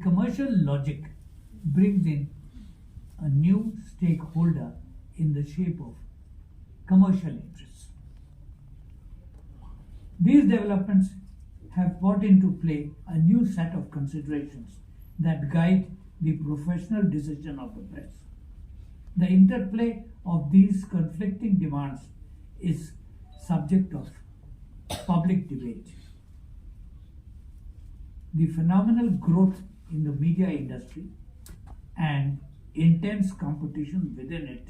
commercial logic brings in a new stakeholder in the shape of commercial interests. These developments have brought into play a new set of considerations that guide the professional decision of the press. The interplay of these conflicting demands is subject of public debate. The phenomenal growth in the media industry and intense competition within it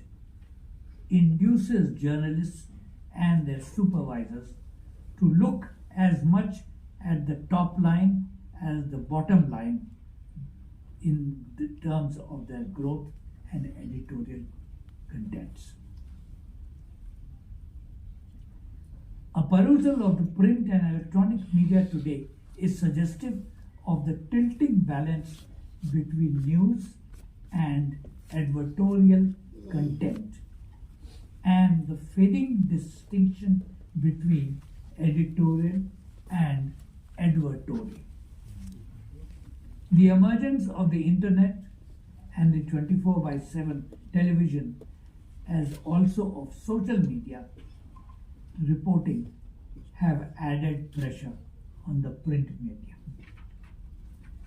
induces journalists and their supervisors to look as much at the top line as the bottom line in the terms of their growth and editorial contents. A perusal of the print and electronic media today is suggestive of the tilting balance between news and advertorial content and the fading distinction between editorial and advertorial. The emergence of the internet and the 24/7 television, as also of social media reporting, have added pressure on the print media.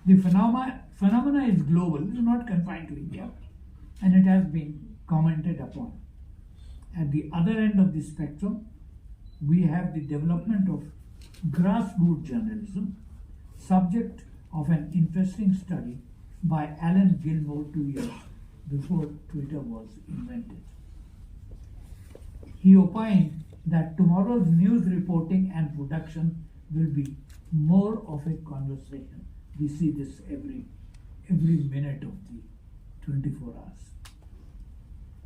The phenomena is global, it is not confined to India, and it has been commented upon. At the other end of the spectrum, we have the development of grassroots journalism, subject of an interesting study by Alan Gilmore 2 years before Twitter was invented. He opined that tomorrow's news reporting and production will be more of a conversation. We see this every minute of the 24 hours.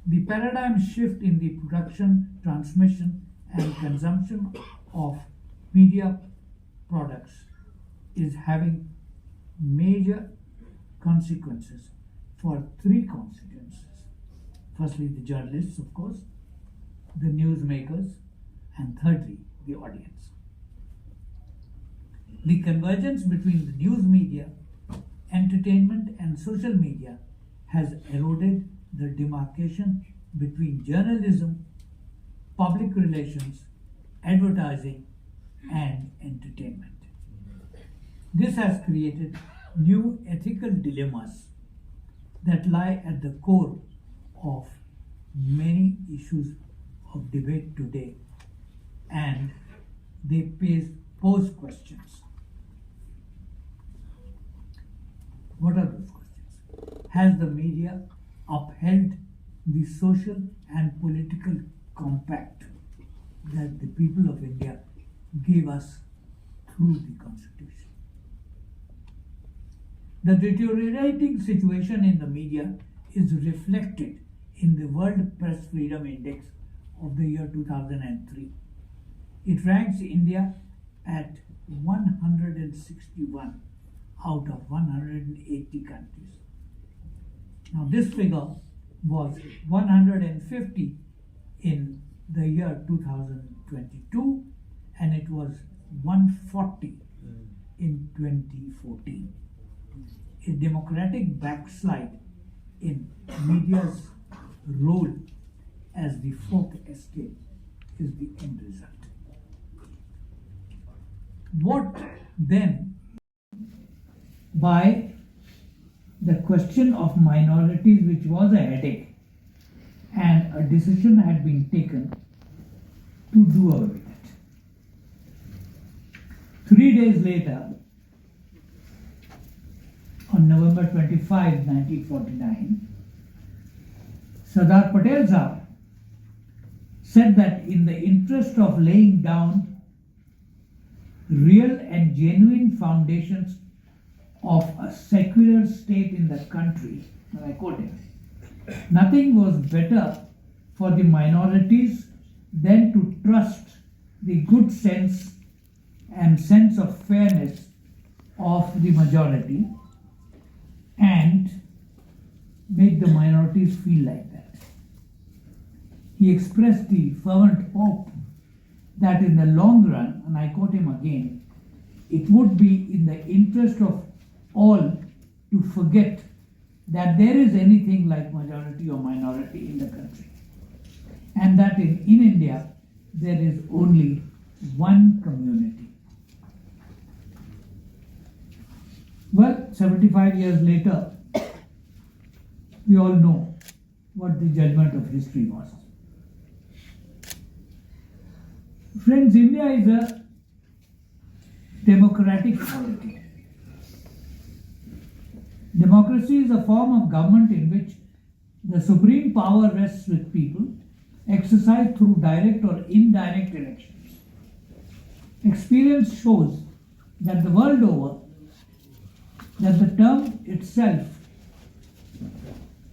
The paradigm shift in the production, transmission, and consumption of media products is having major consequences for three constituencies. Firstly, the journalists, of course, the newsmakers, and thirdly, the audience. The convergence between the news media, entertainment, and social media has eroded the demarcation between journalism, public relations, advertising, and entertainment. This has created new ethical dilemmas that lie at the core of many issues of debate today, and they pose questions. What are those questions? Has the media upheld the social and political compact that the people of India gave us through the Constitution? The deteriorating situation in the media is reflected in the World Press Freedom Index of the year 2003. It ranks India at 161 out of 180 countries. Now this figure was 150 in the year 2022 and it was 140 in 2014. A democratic backslide in media's role as the fourth estate is the end result. What then by the question of minorities, which was a headache, and a decision had been taken to do away with it. 3 days later, on November 25, 1949, Sardar Patel Sahab said that in the interest of laying down real and genuine foundations of a secular state in the country, and I quote him, nothing was better for the minorities than to trust the good sense and sense of fairness of the majority and make the minorities feel like that. He expressed the fervent hope that in the long run, and I quote him again, it would be in the interest of all to to forget that there is anything like majority or minority in the country, and that in India there is only one community. Well, 75 years later, we all know what the judgment of history was. Friends, India is a democratic polity. Democracy is a form of government in which the supreme power rests with people, exercised through direct or indirect elections. Experience shows that the world over, that the term itself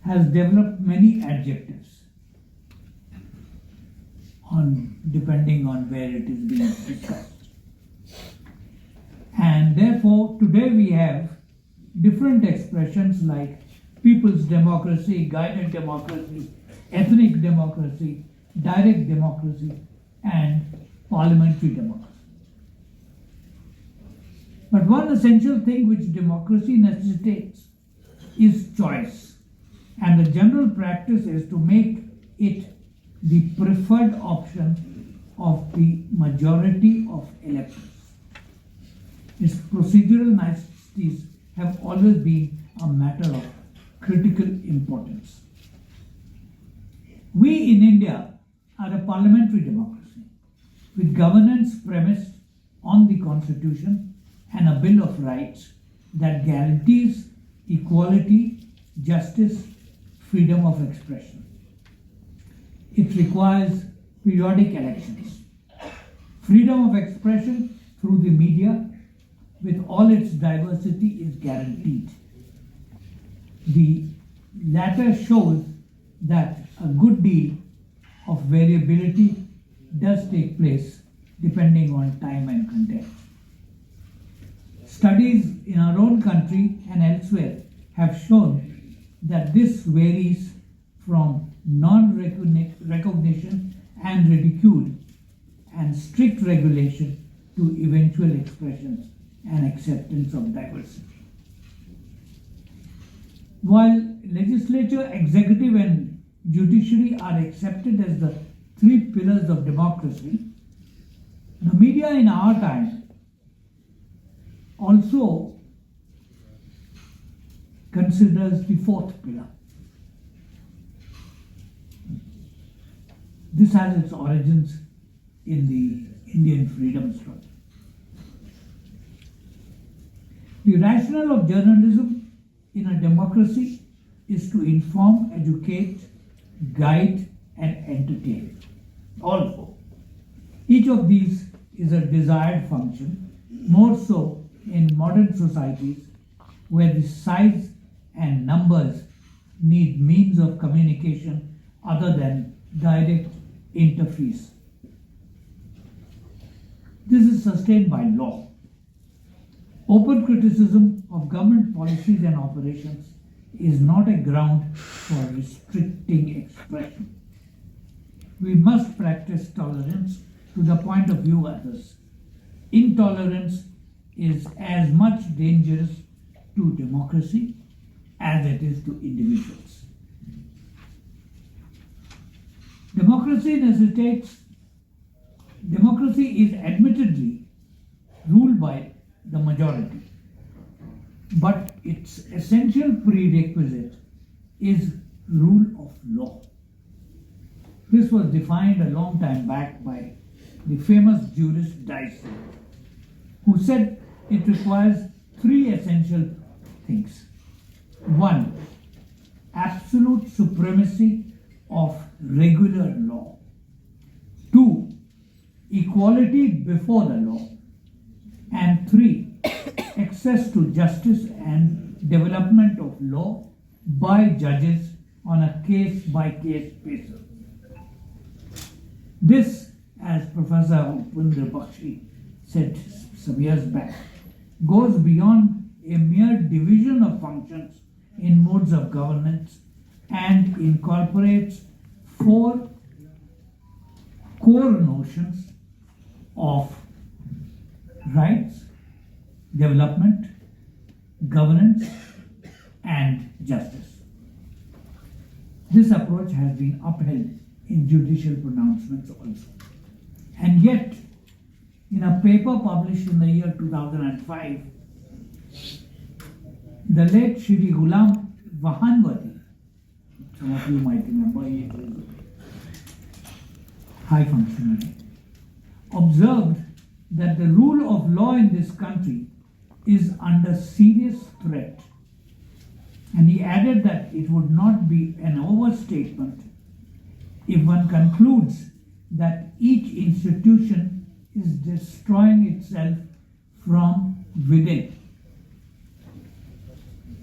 has developed many adjectives depending on where it is being discussed. And therefore, today we have different expressions like people's democracy, guided democracy, ethnic democracy, direct democracy, and parliamentary democracy. But one essential thing which democracy necessitates is choice. And the general practice is to make it the preferred option of the majority of electors. Its procedural niceties have always been a matter of critical importance. We in India are a parliamentary democracy with governance premised on the Constitution and a Bill of Rights that guarantees equality, justice, freedom of expression. It requires periodic elections. Freedom of expression through the media with all its diversity is guaranteed. The latter shows that a good deal of variability does take place depending on time and context. Studies in our own country and elsewhere have shown that this varies from non-recognition and ridicule and strict regulation to eventual expressions and acceptance of diversity. While legislature, executive, and judiciary are accepted as the three pillars of democracy, the media in our time also considers the fourth pillar. This has its origins in the Indian freedom struggle. The rationale of journalism in a democracy is to inform, educate, guide, and entertain. Also, each of these is a desired function, more so in modern societies where the size and numbers need means of communication other than direct interface. This is sustained by law. Open criticism of government policies and operations is not a ground for restricting expression. We must practice tolerance to the point of view of others. Intolerance is as much dangerous to democracy as it is to individuals. Democracy is admittedly ruled by the majority, but its essential prerequisite is rule of law. This was defined a long time back by the famous jurist Dyson, who said it requires three essential things. One, absolute supremacy of regular law. Two, equality before the law. And three, access to justice and development of law by judges on a case-by-case basis. This, as Professor Upendra Bakshi said some years back, goes beyond a mere division of functions in modes of governance and incorporates four core notions of rights, development, governance, and justice. This approach has been upheld in judicial pronouncements also. And yet, in a paper published in the year 2005, the late Shri Ghulam Vahanwati, some of you might remember, he was a high functionary, observed that the rule of law in this country is under serious threat. And he added that it would not be an overstatement if one concludes that each institution is destroying itself from within.